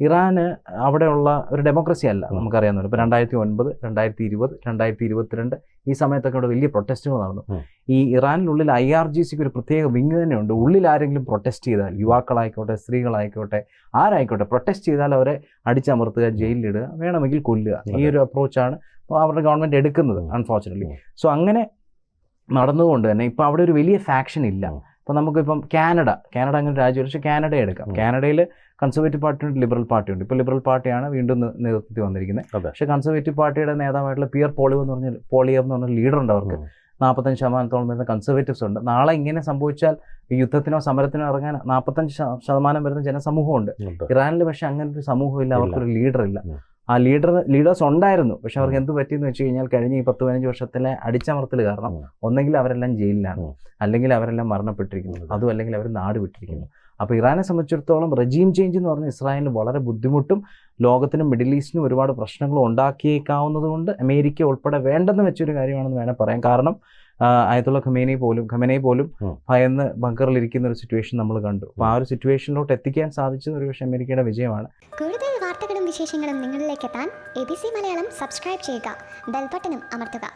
ഇറാന് അവിടെയുള്ള ഒരു ഡെമോക്രസി അല്ല, നമുക്കറിയാവുന്നത്. ഇപ്പോൾ 2009, 2020, 2022 ഈ സമയത്തൊക്കെ അവിടെ വലിയ പ്രൊട്ടസ്റ്റുകൾ നടന്നു. ഈ ഇറാനിനുള്ളിൽ IRGCക്ക് ഒരു പ്രത്യേക വിങ് തന്നെയുണ്ട്. ഉള്ളിൽ ആരെങ്കിലും പ്രൊട്ടസ്റ്റ് ചെയ്താൽ, യുവാക്കളായിക്കോട്ടെ സ്ത്രീകളായിക്കോട്ടെ ആരായിക്കോട്ടെ, പ്രൊട്ടസ്റ്റ് ചെയ്താൽ അവരെ അടിച്ചമർത്തുക, ജയിലിലിടുക, വേണമെങ്കിൽ കൊല്ലുക. ഈ ഒരു അപ്രോച്ചാണ് അവരുടെ ഗവൺമെൻറ് എടുക്കുന്നത്, അൺഫോർച്ചുനേറ്റ്ലി. സോ അങ്ങനെ നടന്നുകൊണ്ട് തന്നെ ഇപ്പോൾ അവിടെ ഒരു വലിയ ഫാക്ഷൻ ഇല്ല. ഇപ്പോൾ നമുക്കിപ്പം കാനഡ അങ്ങനെ രാജ്യം, പക്ഷേ കാനഡ എടുക്കാം. കാനഡയിൽ കൺസർവേറ്റീവ് പാർട്ടിയുണ്ട്, ലിബറൽ പാർട്ടിയുണ്ട്. ഇപ്പോൾ ലിബറൽ പാർട്ടിയാണ് വീണ്ടും നേതൃത്വത്തിൽ വന്നിരിക്കുന്നത്. പക്ഷേ കൺസർവേറ്റീവ് പാർട്ടിയുടെ നേതാവായിട്ടുള്ള പിയർ പോളിയോ എന്ന് പറഞ്ഞ ലീഡറുണ്ട്. അവർക്ക് 45% വരുന്ന കൺസർവേറ്റീവ്സ് ഉണ്ട്. നാളെ ഇങ്ങനെ സംഭവിച്ചാൽ യുദ്ധത്തിനോ സമരത്തിനോ ഇറങ്ങാൻ 45% വരുന്ന ജനസമൂഹമുണ്ട് ഇറാനിൽ. പക്ഷേ അങ്ങനെ ഒരു സമൂഹമില്ല, അവർക്കൊരു ലീഡറില്ല. ആ ലീഡേഴ്സ് ഉണ്ടായിരുന്നു, പക്ഷെ അവർക്ക് എന്ത് പറ്റിയെന്ന് വെച്ച് കഴിഞ്ഞാൽ കഴിഞ്ഞ ഈ 10-15 വർഷത്തിലെ അടിച്ചമർത്തൽ കാരണം ഒന്നെങ്കിൽ അവരെല്ലാം ജയിലിലാണ്, അല്ലെങ്കിൽ അവരെല്ലാം മരണപ്പെട്ടിരിക്കുന്നു, അതും അല്ലെങ്കിൽ അവർ നാട് വിട്ടിരിക്കുന്നു. അപ്പോൾ ഇറാനെ സംബന്ധിച്ചിടത്തോളം റെജീം ചേഞ്ച് എന്ന് പറഞ്ഞാൽ ഇസ്രായേലിന് വളരെ ബുദ്ധിമുട്ടും ലോകത്തിനും മിഡിൽ ഈസ്റ്റിനും ഒരുപാട് പ്രശ്നങ്ങളും ഉണ്ടാക്കിയേക്കാവുന്നത് കൊണ്ട് അമേരിക്ക ഉൾപ്പെടെ വേണ്ടെന്ന് വെച്ചൊരു കാര്യമാണെന്ന് വേണേൽ പറയാം. കാരണം ആയത്തുള്ള ഖമേനി പോലും ഭയന്ന് ബങ്കറിലിരിക്കുന്ന ഒരു സിറ്റുവേഷൻ നമ്മൾ കണ്ടു. അപ്പോൾ ആ ഒരു സിറ്റുവേഷനിലോട്ട് എത്തിക്കാൻ സാധിച്ചത് ഒരുപക്ഷെ അമേരിക്കയുടെ വിജയമാണ്. കൂടുതൽ വാർത്തകളും വിശേഷങ്ങളും നിങ്ങളിലേക്ക് എത്താൻ ABC മലയാളം സബ്സ്ക്രൈബ് ചെയ്യുക, ബെൽ ബട്ടണും അമർത്തുക.